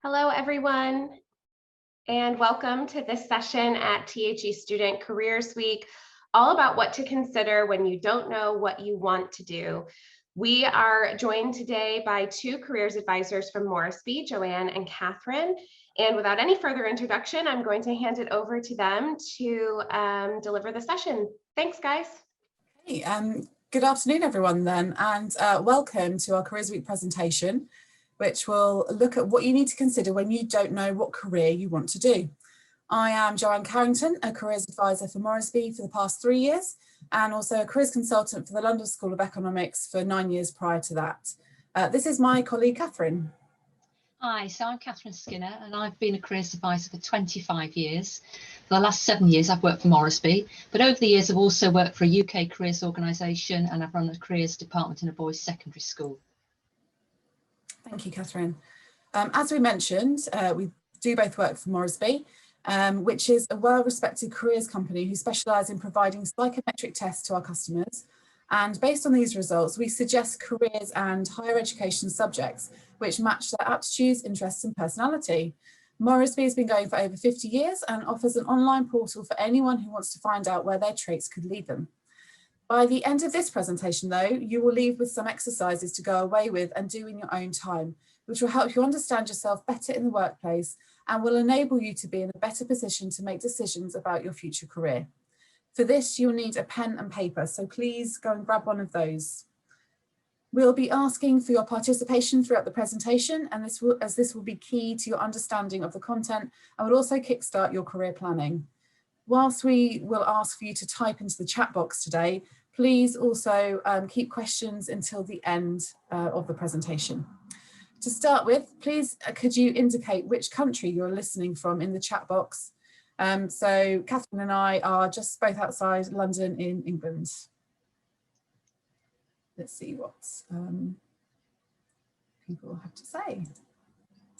Hello, everyone, and welcome to this session at THE Student Careers Week, all about what to consider when you don't know what you want to do. We are joined today by two careers advisors from Morrisby, Joanne and Catherine. And without any further introduction, I'm going to hand it over to them to deliver the session. Thanks, guys. Hey, good afternoon, everyone, then, and welcome to our Careers Week presentation, which will look at what you need to consider when you don't know what career you want to do. I am Joanne Carrington, a careers advisor for Morrisby for the past 3 years, and also a careers consultant for the London School of Economics for 9 years prior to that. This is my colleague, Catherine. Hi, so I'm Catherine Skinner, and I've been a careers advisor for 25 years. For the last 7 years, I've worked for Morrisby, but over the years, I've also worked for a UK careers organisation, and I've run a careers department in a boys' secondary school. Thank you, Catherine. As we mentioned, we do both work for Morrisby, which is a well-respected careers company who specialise in providing psychometric tests to our customers. And based on these results, we suggest careers and higher education subjects which match their aptitudes, interests and personality. Morrisby has been going for over 50 years and offers an online portal for anyone who wants to find out where their traits could lead them. By the end of this presentation, though, you will leave with some exercises to go away with and do in your own time, which will help you understand yourself better in the workplace and will enable you to be in a better position to make decisions about your future career. For this, you'll need a pen and paper, so please go and grab one of those. We'll be asking for your participation throughout the presentation, and this will be key to your understanding of the content and will also kickstart your career planning. Whilst we will ask for you to type into the chat box today, please also keep questions until the end of the presentation. To start with, please could you indicate which country you're listening from in the chat box? So Catherine and I are just both outside London in England. Let's see what people have to say.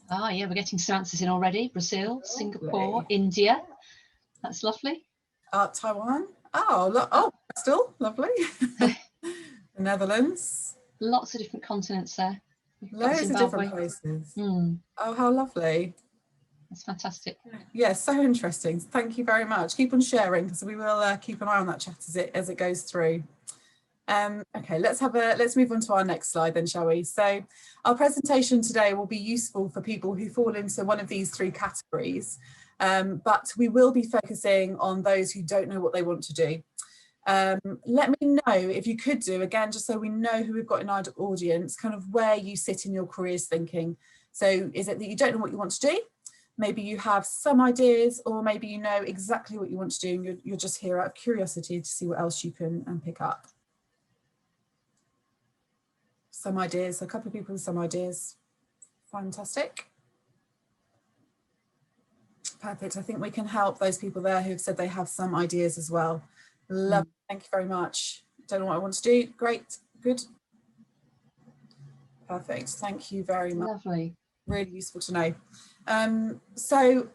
Ah, yeah, we're getting some answers in already. Brazil, Singapore, India. That's lovely. Taiwan. Oh, still lovely. The Netherlands. Lots of different continents there. Loads of different places. Oh, how lovely. That's fantastic. Yeah, so interesting. Thank you very much. Keep on sharing because we will keep an eye on that chat as it goes through. Okay, let's move on to our next slide then, shall we? So our presentation today will be useful for people who fall into one of these three categories, but we will be focusing on those who don't know what they want to do. Let me know if you could do, again, just so we know who we've got in our audience, kind of where you sit in your careers thinking. So is it that you don't know what you want to do? Maybe you have some ideas, or maybe you know exactly what you want to do and you're just here out of curiosity to see what else you can pick up. Some ideas, a couple of people with some ideas. Fantastic. Perfect. I think we can help those people there who've said they have some ideas as well. Love. Thank you very much. Don't know what I want to do. Great. Good. Perfect. Thank you very much. Lovely. Really useful to know. So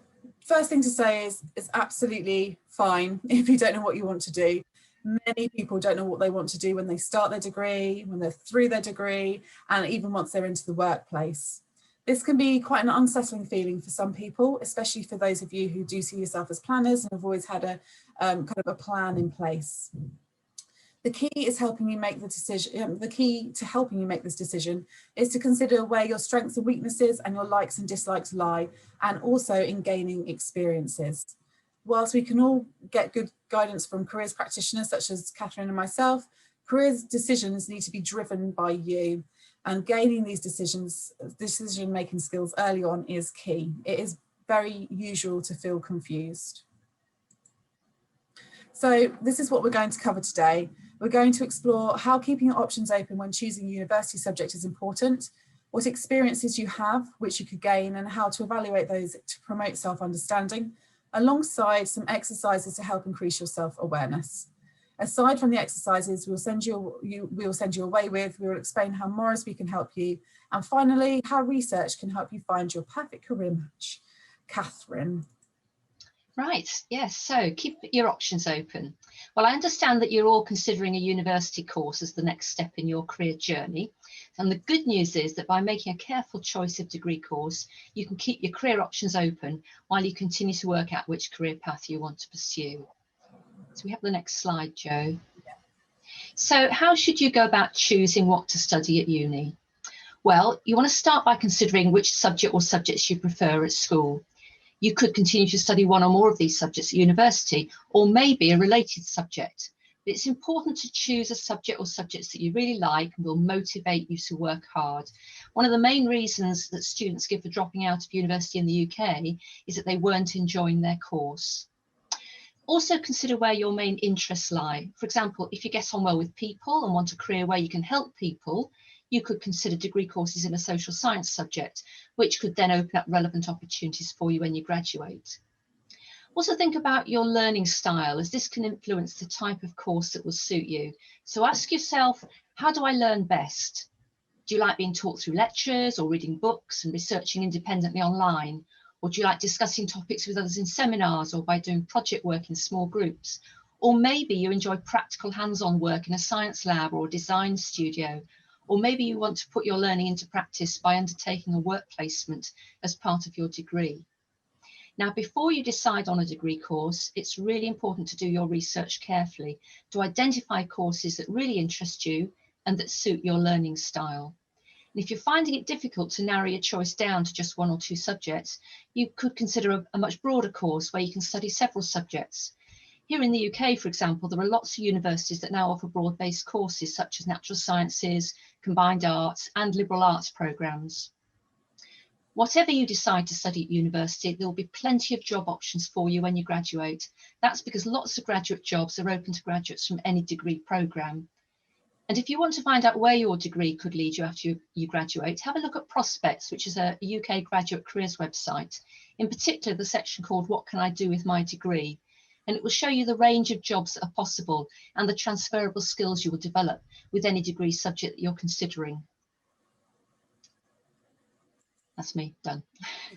first thing to say is it's absolutely fine if you don't know what you want to do. Many people don't know what they want to do when they start their degree, when they're through their degree, and even once they're into the workplace. This can be quite an unsettling feeling for some people, especially for those of you who do see yourself as planners and have always had a kind of a plan in place. The key is helping you make the decision. The key to helping you make this decision is to consider where your strengths and weaknesses and your likes and dislikes lie, and also in gaining experiences. Whilst we can all get good guidance from careers practitioners such as Catherine and myself, careers decisions need to be driven by you, and gaining these decision-making skills early on is key. It is very usual to feel confused. So this is what we're going to cover today. We're going to explore how keeping your options open when choosing a university subject is important, what experiences you have which you could gain, and how to evaluate those to promote self-understanding, alongside some exercises to help increase your self-awareness. Aside from the exercises we'll send you away with, we will explain how Morrisby can help you, and finally, how research can help you find your perfect career match. Catherine. Right, yes, so keep your options open. Well, I understand that you're all considering a university course as the next step in your career journey. And the good news is that by making a careful choice of degree course, you can keep your career options open while you continue to work out which career path you want to pursue. So we have the next slide, Jo. So how should you go about choosing what to study at uni? Well, you want to start by considering which subject or subjects you prefer at school. You could continue to study one or more of these subjects at university, or maybe a related subject. But it's important to choose a subject or subjects that you really like and will motivate you to work hard. One of the main reasons that students give for dropping out of university in the UK is that they weren't enjoying their course. Also consider where your main interests lie. For example, if you get on well with people and want a career where you can help people, you could consider degree courses in a social science subject, which could then open up relevant opportunities for you when you graduate. Also think about your learning style, as this can influence the type of course that will suit you. So ask yourself, how do I learn best? Do you like being taught through lectures or reading books and researching independently online? Or do you like discussing topics with others in seminars or by doing project work in small groups? Or maybe you enjoy practical hands-on work in a science lab or a design studio. Or maybe you want to put your learning into practice by undertaking a work placement as part of your degree. Now, before you decide on a degree course, it's really important to do your research carefully to identify courses that really interest you and that suit your learning style. And if you're finding it difficult to narrow your choice down to just one or two subjects, you could consider a much broader course where you can study several subjects. Here in the UK, for example, there are lots of universities that now offer broad-based courses such as natural sciences, combined arts and liberal arts programmes. Whatever you decide to study at university, there will be plenty of job options for you when you graduate. That's because lots of graduate jobs are open to graduates from any degree programme. And if you want to find out where your degree could lead you after you graduate, have a look at Prospects, which is a UK graduate careers website. In particular, the section called What Can I Do With My Degree? And it will show you the range of jobs that are possible and the transferable skills you will develop with any degree subject that you're considering. That's me, done.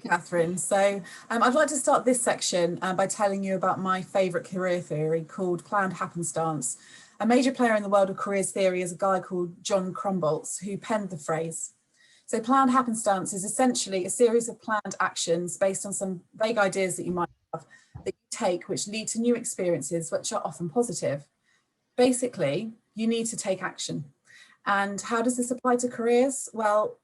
Catherine. So I'd like to start this section by telling you about my favourite career theory called planned happenstance. A major player in the world of careers theory is a guy called John Crumboltz, who penned the phrase. So planned happenstance is essentially a series of planned actions based on some vague ideas that you might have that you take, which lead to new experiences, which are often positive. Basically, you need to take action. And how does this apply to careers? Well,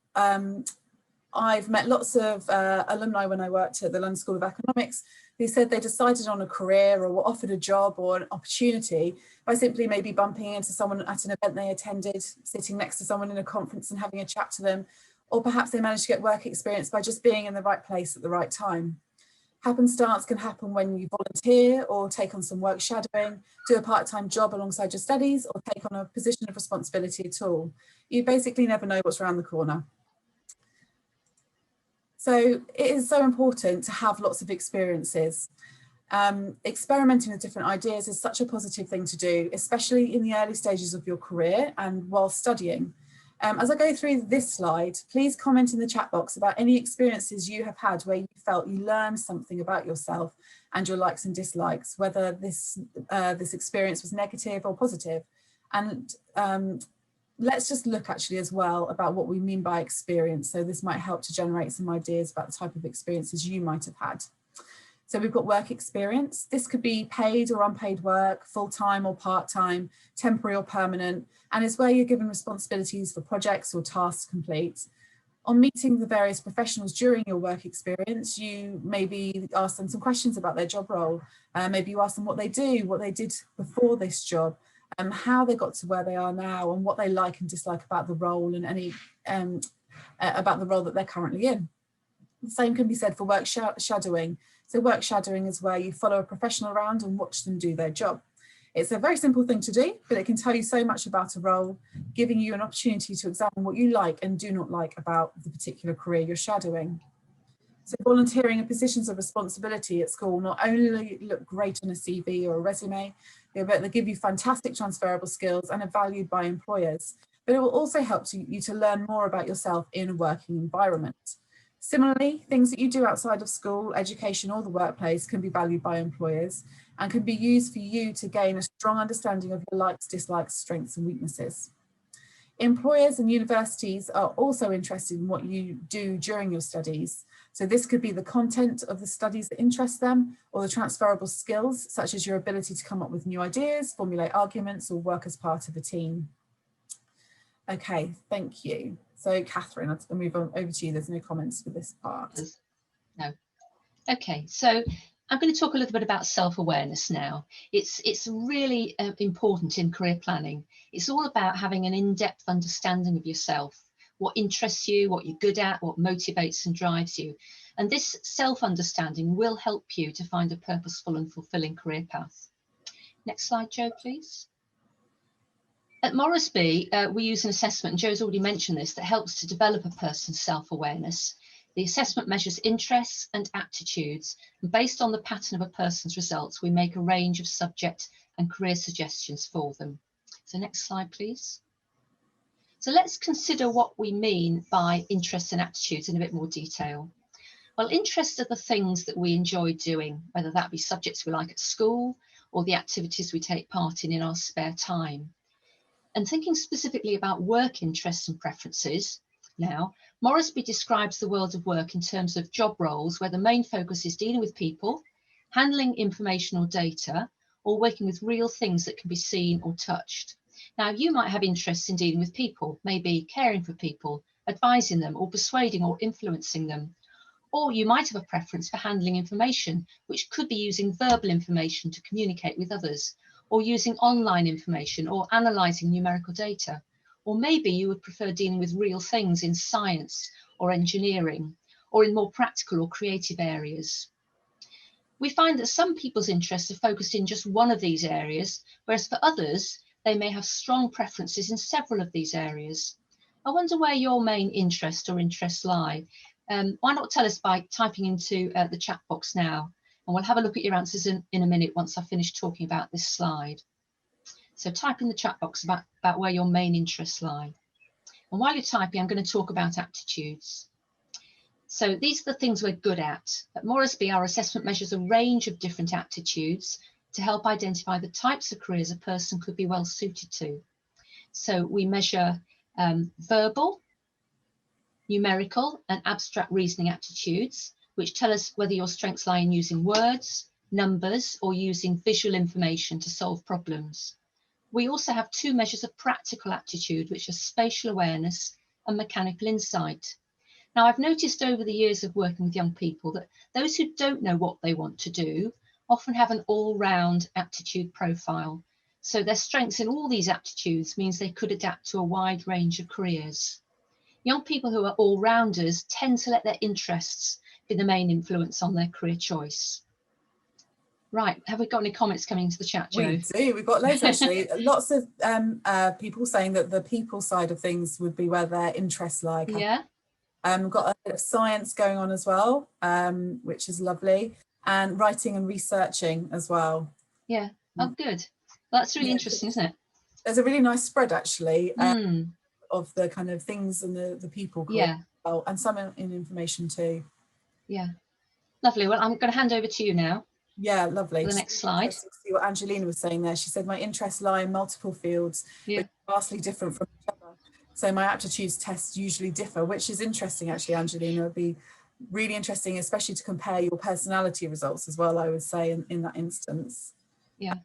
I've met lots of alumni when I worked at the London School of Economics who said they decided on a career or were offered a job or an opportunity by simply maybe bumping into someone at an event they attended, sitting next to someone in a conference and having a chat to them, or perhaps they managed to get work experience by just being in the right place at the right time. Happenstance can happen when you volunteer or take on some work shadowing, do a part-time job alongside your studies, or take on a position of responsibility at all. You basically never know what's around the corner. So it is so important to have lots of experiences. Experimenting with different ideas is such a positive thing to do, especially in the early stages of your career and while studying. As I go through this slide, please comment in the chat box about any experiences you have had where you felt you learned something about yourself and your likes and dislikes, whether this experience was negative or positive. And let's just look actually as well about what we mean by experience. So this might help to generate some ideas about the type of experiences you might have had. So we've got work experience. This could be paid or unpaid work, full-time or part-time, temporary or permanent, and it's where you're given responsibilities for projects or tasks to complete. On meeting the various professionals during your work experience, you maybe ask them some questions about their job role. Maybe you ask them what they do, what they did before this job, how they got to where they are now, and what they like and dislike about the role and any about the role that they're currently in. The same can be said for work shadowing. So work shadowing is where you follow a professional around and watch them do their job. It's a very simple thing to do, but it can tell you so much about a role, giving you an opportunity to examine what you like and do not like about the particular career you're shadowing. So volunteering in positions of responsibility at school not only look great on a CV or a resume, but they give you fantastic transferable skills and are valued by employers, but it will also help you to learn more about yourself in a working environment. Similarly, things that you do outside of school, education, or the workplace can be valued by employers and can be used for you to gain a strong understanding of your likes, dislikes, strengths, and weaknesses. Employers and universities are also interested in what you do during your studies. So this could be the content of the studies that interest them, or the transferable skills, such as your ability to come up with new ideas, formulate arguments, or work as part of a team. Okay, thank you. So Catherine, I'll move on over to you. There's no comments for this part. No. Okay, so I'm going to talk a little bit about self-awareness now. It's really important in career planning. It's all about having an in-depth understanding of yourself, what interests you, what you're good at, what motivates and drives you. And this self-understanding will help you to find a purposeful and fulfilling career path. Next slide, Jo, please. At Morrisby, we use an assessment, and Jo's already mentioned this, that helps to develop a person's self-awareness. The assessment measures interests and aptitudes, and based on the pattern of a person's results, we make a range of subject and career suggestions for them. So next slide, please. So let's consider what we mean by interests and aptitudes in a bit more detail. Well, interests are the things that we enjoy doing, whether that be subjects we like at school or the activities we take part in our spare time. And thinking specifically about work interests and preferences, now, Morrisby describes the world of work in terms of job roles where the main focus is dealing with people, handling information or data, or working with real things that can be seen or touched. Now, you might have interests in dealing with people, maybe caring for people, advising them, or persuading or influencing them. Or you might have a preference for handling information, which could be using verbal information to communicate with others, or using online information, or analysing numerical data. Or maybe you would prefer dealing with real things in science or engineering, or in more practical or creative areas. We find that some people's interests are focused in just one of these areas, whereas for others, they may have strong preferences in several of these areas. I wonder where your main interest or interests lie. Why not tell us by typing into the chat box now, and we'll have a look at your answers in a minute once I finish talking about this slide. So type in the chat box about where your main interests lie. And while you're typing, I'm going to talk about aptitudes. So these are the things we're good at. At Morrisby, our assessment measures a range of different aptitudes to help identify the types of careers a person could be well suited to. So we measure verbal, numerical, and abstract reasoning aptitudes, which tell us whether your strengths lie in using words, numbers, or using visual information to solve problems. We also have two measures of practical aptitude, which are spatial awareness and mechanical insight. Now, I've noticed over the years of working with young people that those who don't know what they want to do often have an all-round aptitude profile. So their strengths in all these aptitudes means they could adapt to a wide range of careers. Young people who are all-rounders tend to let their interests be the main influence on their career choice. Right, have we got any comments coming into the chat, Jo? We do, we've got loads actually. Lots of people saying that the people side of things would be where their interests lie. Yeah. We've got a bit of science going on as well, which is lovely, and writing and researching as well. Yeah, oh good. Well, that's really interesting, isn't it? There's a really nice spread actually of the kind of things and the people. Yeah. Well, and some in information too. Yeah, lovely. Well, I'm going to hand over to you now. Yeah, lovely. The next slide. See what Angelina was saying there. She said, my interests lie in multiple fields, which are vastly different from each other. So my aptitudes tests usually differ, which is interesting, actually, Angelina. It would be really interesting, especially to compare your personality results as well, I would say, in that instance. Yeah.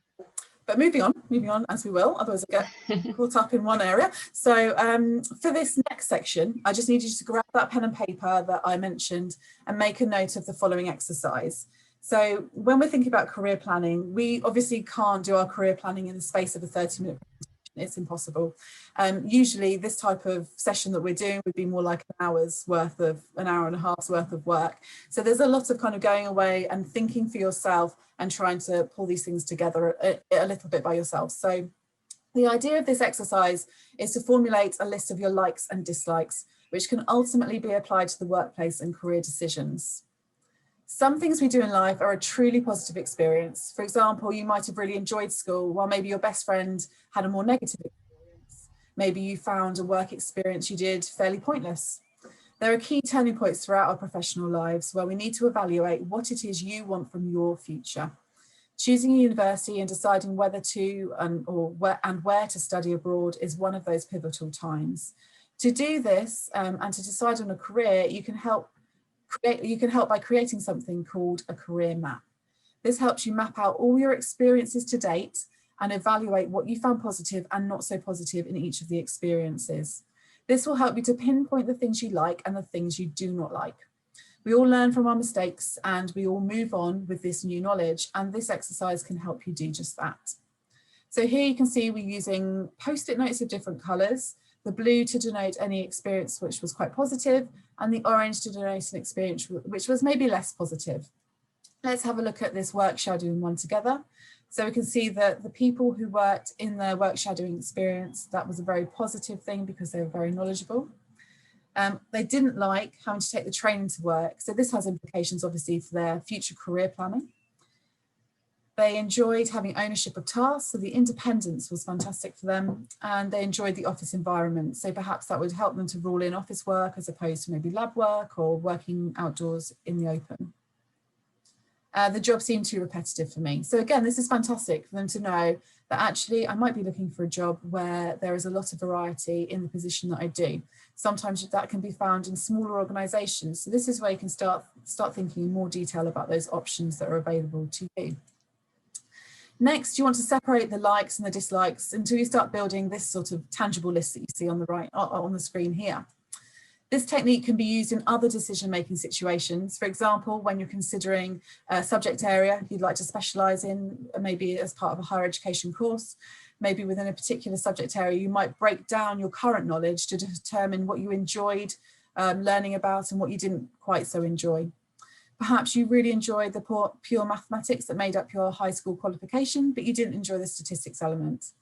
But moving on, as we will, otherwise I get caught up in one area. So for this next section, I just need you to grab that pen and paper that I mentioned and make a note of the following exercise. So when we're thinking about career planning, we obviously can't do our career planning in the space of a 30-minute presentation. It's impossible. Usually this type of session that we're doing would be more like an hour and a half's worth of work. So there's a lot of kind of going away and thinking for yourself and trying to pull these things together a little bit by yourself. So the idea of this exercise is to formulate a list of your likes and dislikes, which can ultimately be applied to the workplace and career decisions. Some things we do in life are a truly positive experience. For example, you might have really enjoyed school, while maybe your best friend had a more negative experience. Maybe you found a work experience you did fairly pointless. There are key turning points throughout our professional lives where we need to evaluate what it is you want from your future. Choosing a university and deciding whether to and where to study abroad is one of those pivotal times. To do this and to decide on a career, you can help by creating something called a career map. This helps you map out all your experiences to date and evaluate what you found positive and not so positive in each of the experiences. This will help you to pinpoint the things you like and the things you do not like. We all learn from our mistakes and we all move on with this new knowledge, and this exercise can help you do just that. So here you can see we're using post-it notes of different colours, the blue to denote any experience which was quite positive, and the orange to denote an experience which was maybe less positive. Let's have a look at this work shadowing one together. So we can see that the people who worked in their work shadowing experience, that was a very positive thing because they were very knowledgeable. They didn't like having to take the train to work. So this has implications obviously for their future career planning. They enjoyed having ownership of tasks, so the independence was fantastic for them, and they enjoyed the office environment. So perhaps that would help them to rule in office work as opposed to maybe lab work or working outdoors in the open. The job seemed too repetitive for me. So again, this is fantastic for them to know that actually I might be looking for a job where there is a lot of variety in the position that I do. Sometimes that can be found in smaller organisations. So this is where you can start thinking in more detail about those options that are available to you. Next, you want to separate the likes and the dislikes until you start building this sort of tangible list that you see on the right on the screen here. This technique can be used in other decision-making situations. For example, when you're considering a subject area you'd like to specialise in, maybe as part of a higher education course, maybe within a particular subject area, you might break down your current knowledge to determine what you enjoyed learning about and what you didn't quite so enjoy. Perhaps you really enjoyed the pure mathematics that made up your high school qualification, but you didn't enjoy the statistics element.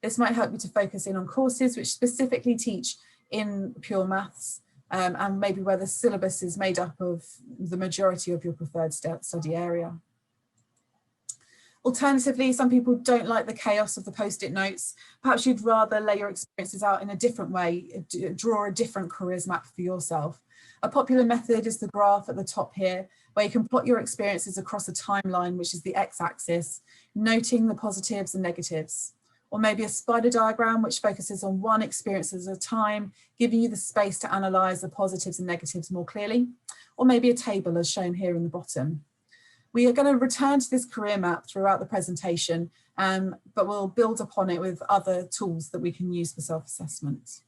This might help you to focus in on courses which specifically teach in pure maths, and maybe where the syllabus is made up of the majority of your preferred study area. Alternatively, some people don't like the chaos of the post-it notes. Perhaps you'd rather lay your experiences out in a different way, draw a different careers map for yourself. A popular method is the graph at the top here, where you can plot your experiences across a timeline, which is the x-axis, noting the positives and negatives. Or maybe a spider diagram, which focuses on one experience at a time, giving you the space to analyse the positives and negatives more clearly. Or maybe a table as shown here in the bottom. We are going to return to this career map throughout the presentation, but we'll build upon it with other tools that we can use for self-assessment.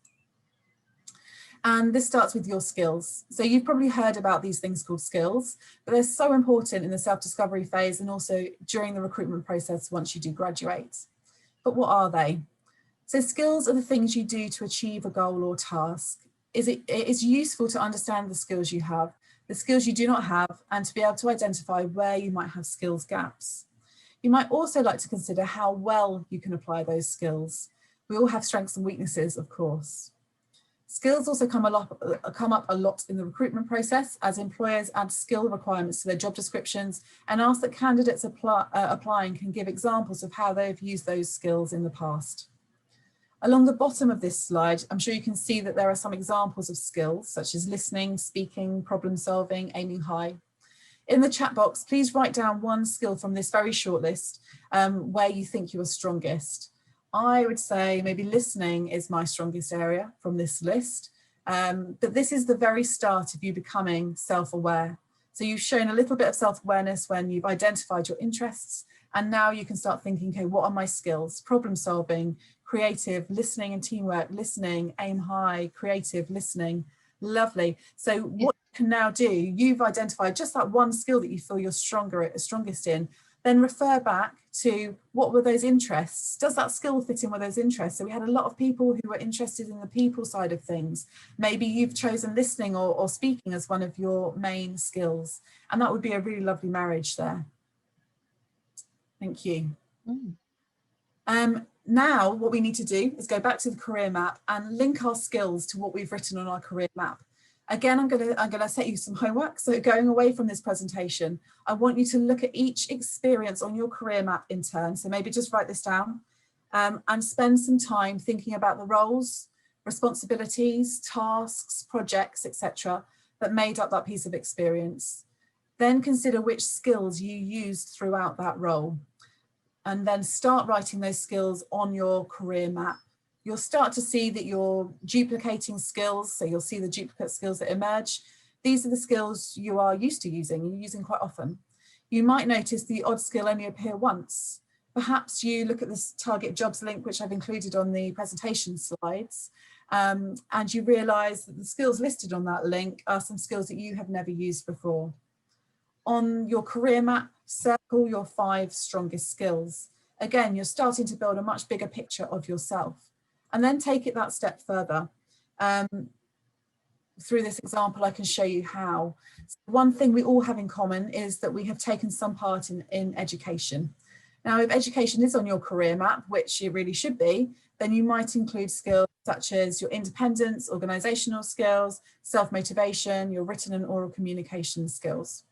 And this starts with your skills. So you've probably heard about these things called skills, but they're so important in the self-discovery phase and also during the recruitment process once you do graduate. But what are they? So skills are the things you do to achieve a goal or task. It is useful to understand the skills you have, the skills you do not have, and to be able to identify where you might have skills gaps. You might also like to consider how well you can apply those skills. We all have strengths and weaknesses, of course. Skills also come up a lot in the recruitment process as employers add skill requirements to their job descriptions and ask that candidates applying can give examples of how they've used those skills in the past. Along the bottom of this slide, I'm sure you can see that there are some examples of skills such as listening, speaking, problem solving, aiming high. In the chat box, please write down one skill from this very short list where you think you are strongest. I would say maybe listening is my strongest area from this list, but this is the very start of you becoming self-aware. So you've shown a little bit of self-awareness when you've identified your interests, and now you can start thinking, okay, what are my skills? Problem solving, creative, listening and teamwork, listening, aim high, creative, listening, lovely. So what you can now do, you've identified just that one skill that you feel you're strongest in, then refer back to what were those interests? Does that skill fit in with those interests? So we had a lot of people who were interested in the people side of things. Maybe you've chosen listening or speaking as one of your main skills. And that would be a really lovely marriage there. Thank you. Now what we need to do is go back to the career map and link our skills to what we've written on our career map. Again, I'm gonna set you some homework. So going away from this presentation, I want you to look at each experience on your career map in turn. So maybe just write this down and spend some time thinking about the roles, responsibilities, tasks, projects, etc. that made up that piece of experience. Then consider which skills you used throughout that role. and then start writing those skills on your career map, you'll start to see that you're duplicating skills. So you'll see the duplicate skills that emerge. These are the skills you are used to using, you're using quite often. You might notice the odd skill only appear once. Perhaps you look at this target jobs link, which I've included on the presentation slides, and you realise that the skills listed on that link are some skills that you have never used before. On your career map, circle your 5 strongest skills. Again, you're starting to build a much bigger picture of yourself, and then take it that step further. Through this example, I can show you how. So one thing we all have in common is that we have taken some part in education. Now, if education is on your career map, which it really should be, then you might include skills such as your independence, organisational skills, self-motivation, your written and oral communication skills.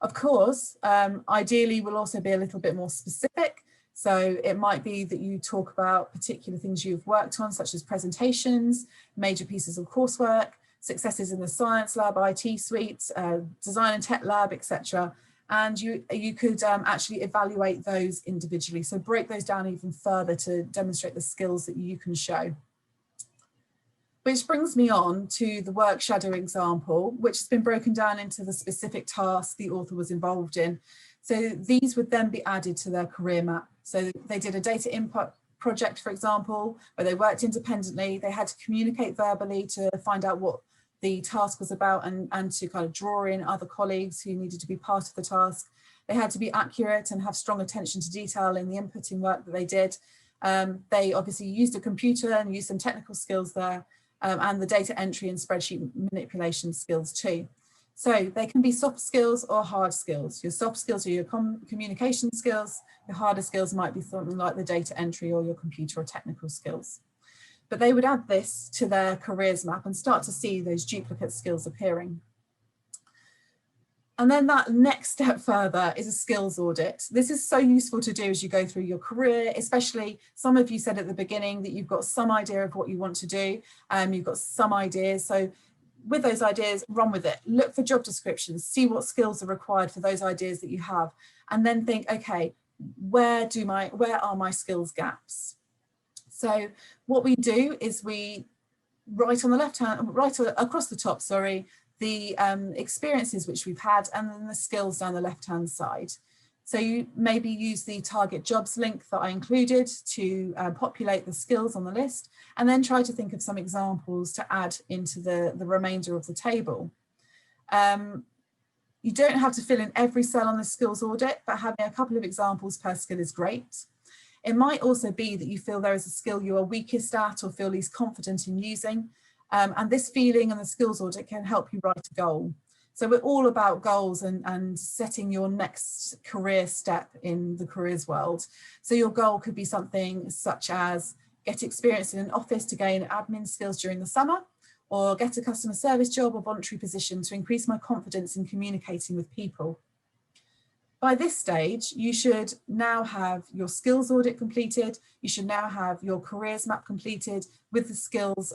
Of course, ideally we'll also be a little bit more specific. So it might be that you talk about particular things you've worked on, such as presentations, major pieces of coursework, successes in the science lab, IT suites, design and tech lab, etc. And you could actually evaluate those individually. So break those down even further to demonstrate the skills that you can show. Which brings me on to the work shadow example, which has been broken down into the specific tasks the author was involved in. So these would then be added to their career map. So they did a data input project, for example, where they worked independently. They had to communicate verbally to find out what the task was about and to kind of draw in other colleagues who needed to be part of the task. They had to be accurate and have strong attention to detail in the inputting work that they did. They obviously used a computer and used some technical skills there, and the data entry and spreadsheet manipulation skills too. So they can be soft skills or hard skills. Your soft skills are your communication skills. Your harder skills might be something like the data entry or your computer or technical skills. But they would add this to their careers map and start to see those duplicate skills appearing. And then that next step further is a skills audit. This is so useful to do as you go through your career, especially some of you said at the beginning that you've got some idea of what you want to do, you've got some ideas. So with those ideas, run with it. Look for job descriptions, see what skills are required for those ideas that you have, and then think, okay, where are my skills gaps? So what we do is we write on the left hand, right across the top, sorry, the experiences which we've had, and then the skills down the left hand side. So you maybe use the target jobs link that I included to populate the skills on the list, and then try to think of some examples to add into the remainder of the table. You don't have to fill in every cell on the skills audit, but having a couple of examples per skill is great. It might also be that you feel there is a skill you are weakest at or feel least confident in using. And this feeling and the skills audit can help you write a goal. So we're all about goals and setting your next career step in the careers world. So your goal could be something such as get experience in an office to gain admin skills during the summer, or get a customer service job or voluntary position to increase my confidence in communicating with people. By this stage, you should now have your skills audit completed. You should now have your careers map completed with the skills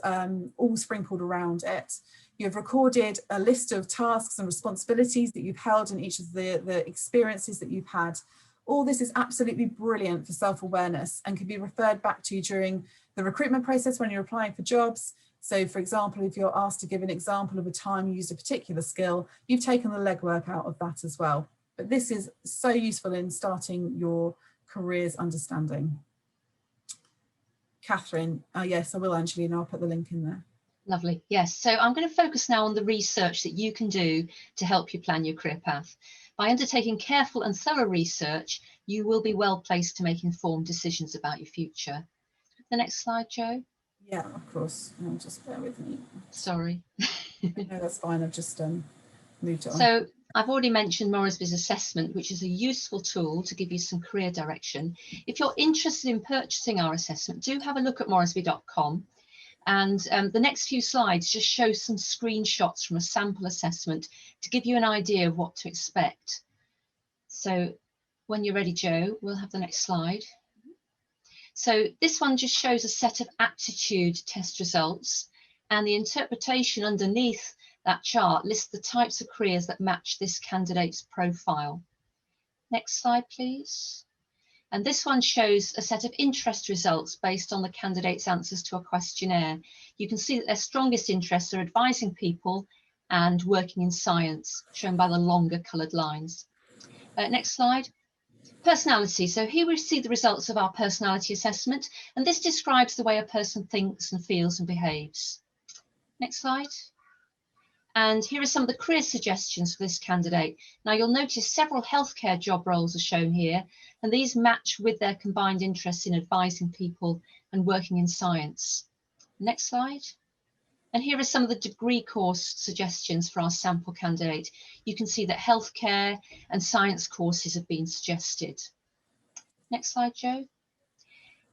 all sprinkled around it. You've recorded a list of tasks and responsibilities that you've held in each of the experiences that you've had. All this is absolutely brilliant for self-awareness and can be referred back to during the recruitment process when you're applying for jobs. So for example, if you're asked to give an example of a time you used a particular skill, you've taken the legwork out of that as well. But this is so useful in starting your careers understanding. Catherine, yes, I will, Angelina, I'll put the link in there. Lovely. Yes, so I'm going to focus now on the research that you can do to help you plan your career path. By undertaking careful and thorough research, you will be well placed to make informed decisions about your future. The next slide, Jo. Yeah, of course. No, just bear with me. Sorry. No, that's fine. I've just moved it on. So I've already mentioned Morrisby's assessment, which is a useful tool to give you some career direction. If you're interested in purchasing our assessment, do have a look at morrisby.com. And the next few slides just show some screenshots from a sample assessment to give you an idea of what to expect. So when you're ready, Jo, we'll have the next slide. So this one just shows a set of aptitude test results, and the interpretation underneath that chart lists the types of careers that match this candidate's profile. Next slide, please. And this one shows a set of interest results based on the candidates' answers to a questionnaire. You can see that their strongest interests are advising people and working in science, shown by the longer coloured lines. Next slide. Personality. So here we see the results of our personality assessment, and this describes the way a person thinks and feels and behaves. Next slide. And here are some of the career suggestions for this candidate. Now you'll notice several healthcare job roles are shown here, and these match with their combined interests in advising people and working in science. Next slide. And here are some of the degree course suggestions for our sample candidate. You can see that healthcare and science courses have been suggested. Next slide, Jo.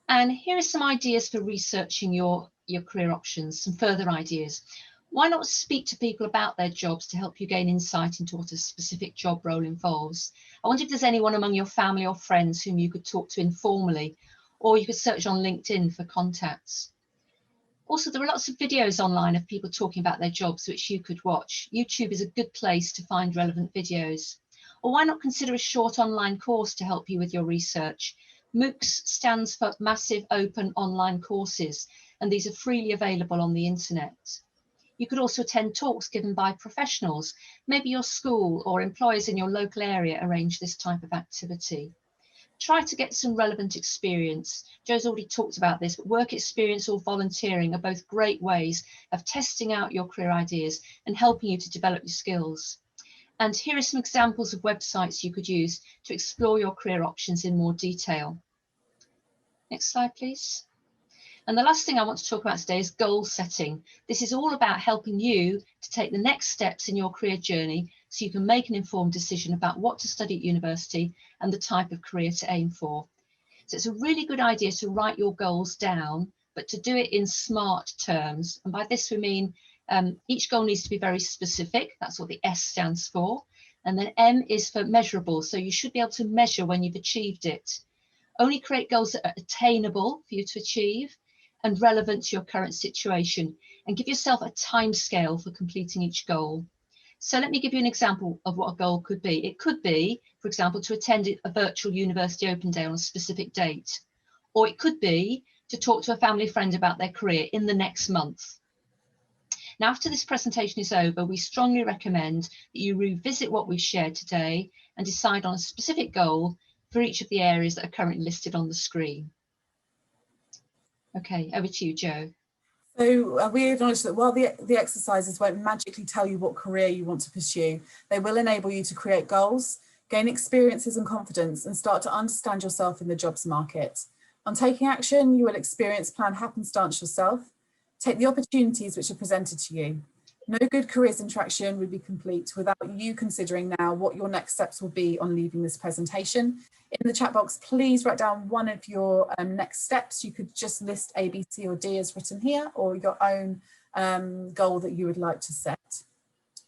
And here are some ideas for researching your career options, some further ideas. Why not speak to people about their jobs to help you gain insight into what a specific job role involves? I wonder if there's anyone among your family or friends whom you could talk to informally, or you could search on LinkedIn for contacts. Also, there are lots of videos online of people talking about their jobs which you could watch. YouTube is a good place to find relevant videos. Or why not consider a short online course to help you with your research? MOOCs stands for Massive Open Online Courses, and these are freely available on the internet. You could also attend talks given by professionals. Maybe your school or employers in your local area arrange this type of activity. Try to get some relevant experience. Jo's already talked about this, but work experience or volunteering are both great ways of testing out your career ideas and helping you to develop your skills. And here are some examples of websites you could use to explore your career options in more detail. Next slide, please. And the last thing I want to talk about today is goal setting. This is all about helping you to take the next steps in your career journey so you can make an informed decision about what to study at university and the type of career to aim for. So it's a really good idea to write your goals down, but to do it in SMART terms. And by this we mean each goal needs to be very specific. That's what the S stands for. And then M is for measurable. So you should be able to measure when you've achieved it. Only create goals that are attainable for you to achieve and relevant to your current situation, and give yourself a time scale for completing each goal. So let me give you an example of what a goal could be. It could be, for example, to attend a virtual university open day on a specific date, or it could be to talk to a family friend about their career in the next month. Now, after this presentation is over, we strongly recommend that you revisit what we've shared today and decide on a specific goal for each of the areas that are currently listed on the screen. Okay, over to you, Jo. So we acknowledge that while the exercises won't magically tell you what career you want to pursue, they will enable you to create goals, gain experiences and confidence, and start to understand yourself in the jobs market. On taking action, you will experience plan happenstance yourself. Take the opportunities which are presented to you. No good careers interaction would be complete without you considering now what your next steps will be on leaving this presentation. In the chat box, please write down one of your next steps. You could just list A, B, C or D as written here, or your own goal that you would like to set.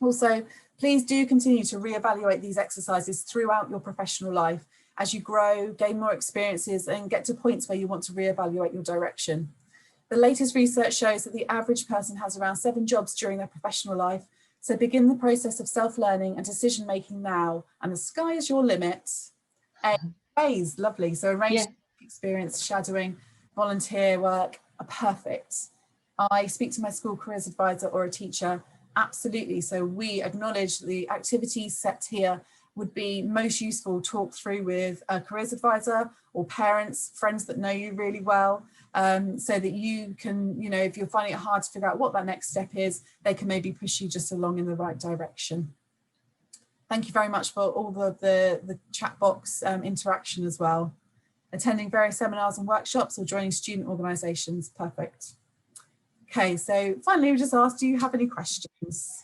Also, please do continue to reevaluate these exercises throughout your professional life as you grow, gain more experiences and get to points where you want to reevaluate your direction. The latest research shows that the average person has around 7 jobs during their professional life. So begin the process of self-learning and decision-making now, and the sky is your limit. Ways, lovely. So arrange experience, shadowing, volunteer work are perfect. I speak to my school careers advisor or a teacher, absolutely. So we acknowledge the activities set here would be most useful talk through with a careers advisor or parents, friends that know you really well, so that you can, you know, if you're finding it hard to figure out what that next step is, they can maybe push you just along in the right direction. Thank you very much for all the chat box interaction as well. Attending various seminars and workshops or joining student organisations, perfect. Okay, so finally we just asked, do you have any questions?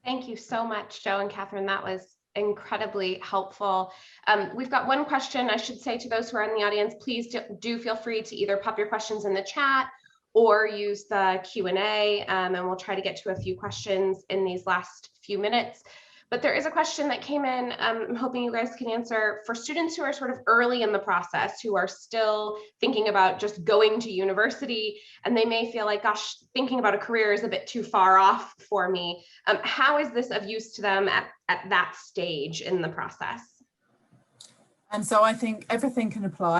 Thank you so much, Jo and Catherine. That was incredibly helpful. We've got one question I should say to those who are in the audience. Please do feel free to either pop your questions in the chat or use the Q&A, and we'll try to get to a few questions in these last few minutes. But there is a question that came in, I'm hoping you guys can answer, for students who are sort of early in the process, who are still thinking about just going to university, and they may feel like, gosh, thinking about a career is a bit too far off for me. How is this of use to them at that stage in the process? And so I think everything can apply.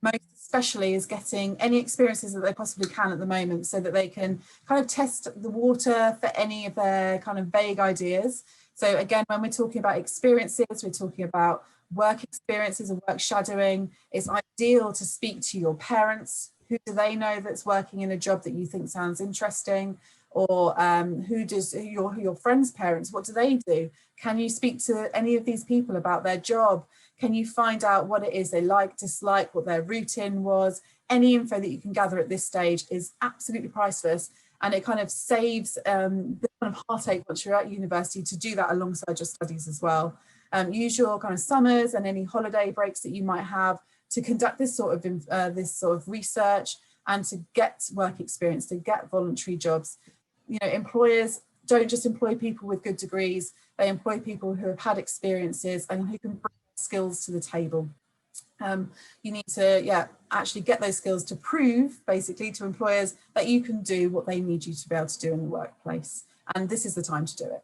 Most especially is getting any experiences that they possibly can at the moment, so that they can kind of test the water for any of their kind of vague ideas. So again, when we're talking about experiences, we're talking about work experiences and work shadowing. It's ideal to speak to your parents. Who do they know that's working in a job that you think sounds interesting? Or who does your friends' parents, what do they do? Can you speak to any of these people about their job? Can you find out what it is they like, dislike, what their routine was? Any info that you can gather at this stage is absolutely priceless. And it kind of saves the kind of heartache once you're at university to do that alongside your studies as well. Use your kind of summers and any holiday breaks that you might have to conduct this sort of research and to get work experience, to get voluntary jobs. You know, employers don't just employ people with good degrees, they employ people who have had experiences and who can bring skills to the table. You need to actually get those skills to prove basically to employers that you can do what they need you to be able to do in the workplace, and this is the time to do it.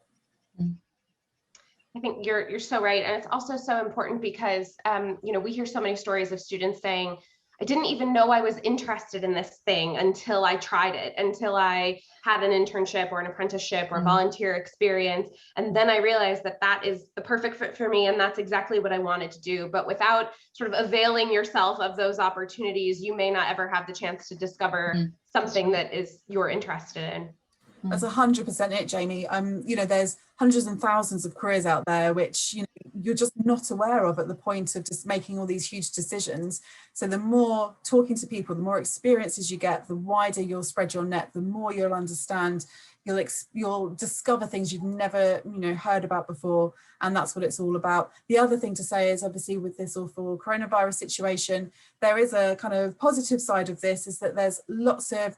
I think you're so right, and it's also so important because you know, we hear so many stories of students saying, I didn't even know I was interested in this thing until I tried it, until I had an internship or an apprenticeship or volunteer experience. And then I realized that that is the perfect fit for me and that's exactly what I wanted to do. But without sort of availing yourself of those opportunities, you may not ever have the chance to discover something that is you're interested in. That's 100% it, Jamie. You know, there's hundreds and thousands of careers out there which, you know, you're just not aware of at the point of just making all these huge decisions. So the more talking to people, the more experiences you get, the wider you'll spread your net, the more you'll understand, you'll discover things you've never, you know, heard about before. And that's what it's all about. The other thing to say is, obviously, with this awful coronavirus situation, there is a kind of positive side of this, is that there's lots of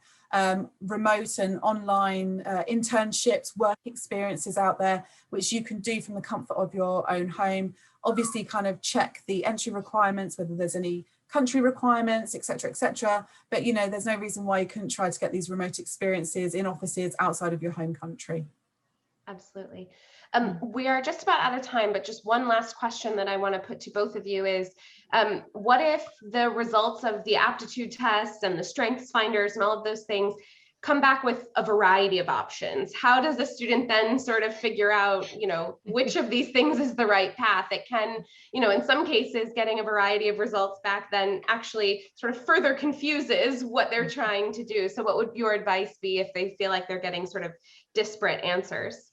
remote and online internships, work experiences out there, which you can do from the comfort of your own home. Obviously, kind of check the entry requirements, whether there's any country requirements, etc., etc. But, you know, there's no reason why you couldn't try to get these remote experiences in offices outside of your home country. Absolutely. We are just about out of time, but just one last question that I want to put to both of you is, what if the results of the aptitude tests and the strengths finders and all of those things come back with a variety of options? How does a student then sort of figure out, you know, which of these things is the right path? It can, you know, in some cases, getting a variety of results back then actually sort of further confuses what they're trying to do. So what would your advice be if they feel like they're getting sort of disparate answers?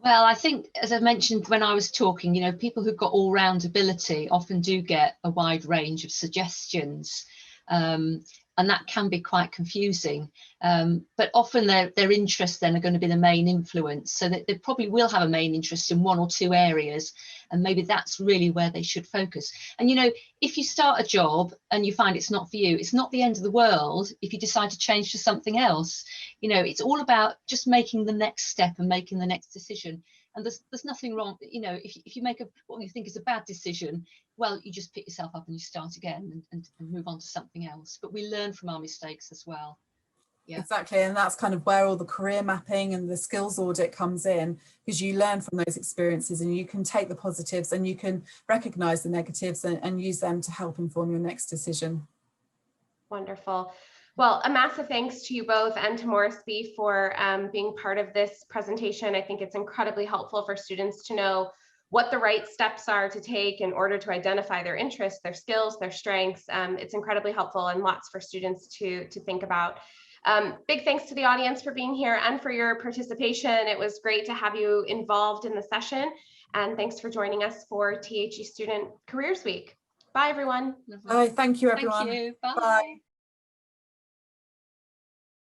Well, I think, as I mentioned when I was talking, you know, people who've got all-round ability often do get a wide range of suggestions, and that can be quite confusing. But often their interests then are going to be the main influence, so that they probably will have a main interest in one or two areas, and maybe that's really where they should focus. And, you know, if you start a job and you find it's not for you, it's not the end of the world if you decide to change to something else. You know, it's all about just making the next step and making the next decision. And there's nothing wrong, you know, if you make what you think is a bad decision, well, you just pick yourself up and you start again and move on to something else. But we learn from our mistakes as well. Yeah. Exactly, and that's kind of where all the career mapping and the skills audit comes in, because you learn from those experiences and you can take the positives and you can recognise the negatives and use them to help inform your next decision. Wonderful. Well, a massive thanks to you both and to Morrisby for being part of this presentation. I think it's incredibly helpful for students to know what the right steps are to take in order to identify their interests, their skills, their strengths. It's incredibly helpful and lots for students to think about. Big thanks to the audience for being here and for your participation. It was great to have you involved in the session. And thanks for joining us for THE Student Careers Week. Bye, everyone. Bye. Thank you, everyone. Thank you. Bye. Bye.